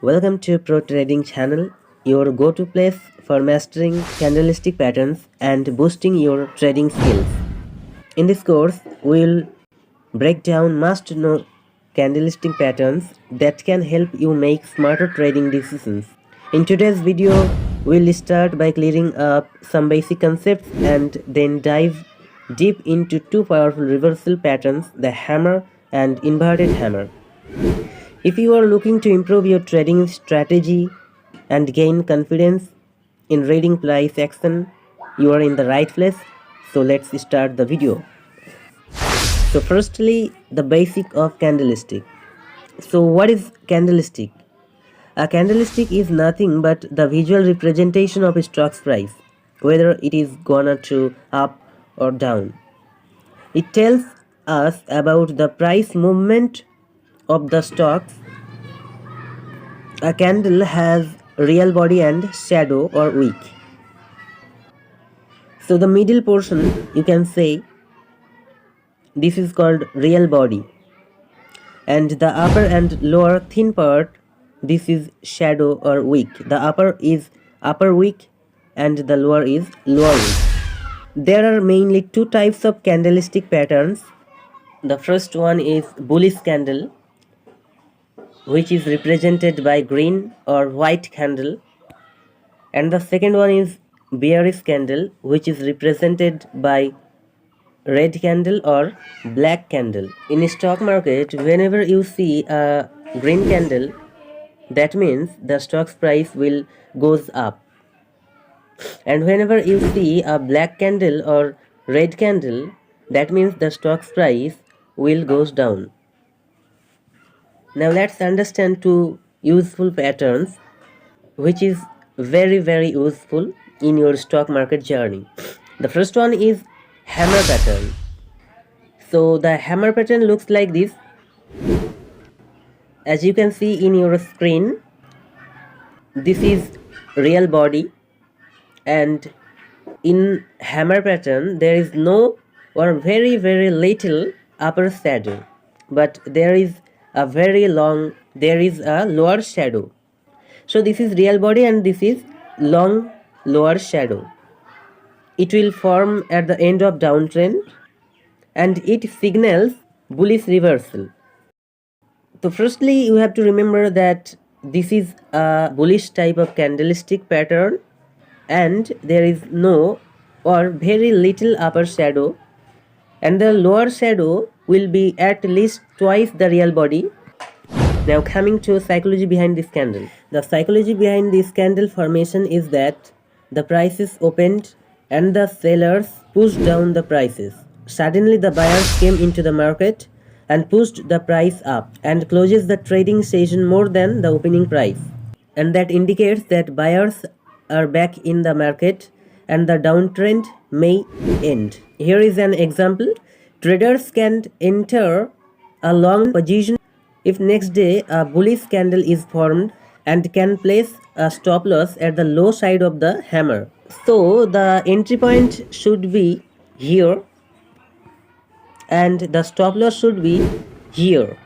Welcome to Pro Trading channel, your go-to place for mastering candlestick patterns and boosting your trading skills. In this course, we'll break down must-know candlestick patterns that can help you make smarter trading decisions. In today's video, we'll start by clearing up some basic concepts and then dive deep into two powerful reversal patterns, the hammer and inverted hammer. If you are looking to improve your trading strategy and gain confidence in reading price action, you are in the right place. So let's start the video. So firstly, the basic of candlestick. So what is candlestick? A candlestick is nothing but the visual representation of a stock's price, whether it is gonna to up or down. It tells us about the price movement of the stocks. A candle has real body and shadow or wick. So the middle portion, you can say this is called real body, and the upper and lower thin part, this is shadow or wick. The upper is upper wick and the lower is lower wick. There are mainly two types of candlestick patterns. The first one is bullish candle, which is represented by green or white candle, and the second one is bearish candle, which is represented by red candle or black candle. In stock market, whenever you see a green candle, that means the stock's price will goes up, and whenever you see a black candle or red candle, that means the stock's price will goes down. Now let's understand two useful patterns which is very useful in your stock market journey. The first one is hammer pattern. So the hammer pattern looks like this. As you can see in your screen, this is real body, and in hammer pattern there is no or very little upper shadow, but there is a lower shadow. So this is real body and this is long lower shadow. It will form at the end of downtrend and it signals bullish reversal. So firstly, you have to remember that this is a bullish type of candlestick pattern and there is no or very little upper shadow, and the lower shadow will be at least twice the real body. Now coming to psychology behind this candle. The psychology behind this candle formation is that the prices opened and the sellers pushed down the prices. Suddenly the buyers came into the market and pushed the price up and closes the trading session more than the opening price. And that indicates that buyers are back in the market and the downtrend may end. Here is an example. Traders can enter a long position if next day a bullish candle is formed and can place a stop loss at the low side of the hammer. So the entry point should be here and the stop loss should be here,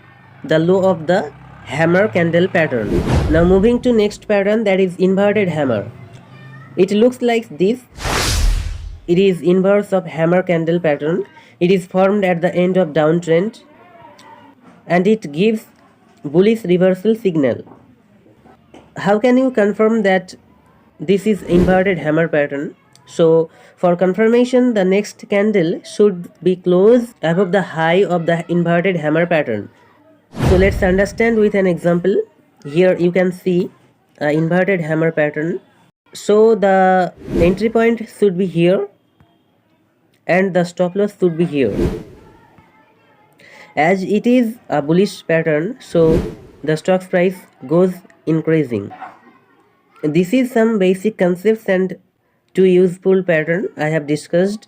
the low of the hammer candle pattern. Now moving to next pattern, that is inverted hammer. It looks like this. It is inverse of hammer candle pattern. It is formed at the end of downtrend and it gives bullish reversal signal. How can you confirm that this is inverted hammer pattern? So for confirmation, the next candle should be closed above the high of the inverted hammer pattern. So let's understand with an example. Here you can see inverted hammer pattern. So the entry point should be here and the stop loss should be here. As it is a bullish pattern, so the stock's price goes increasing. This is some basic concepts and two useful pattern I have discussed.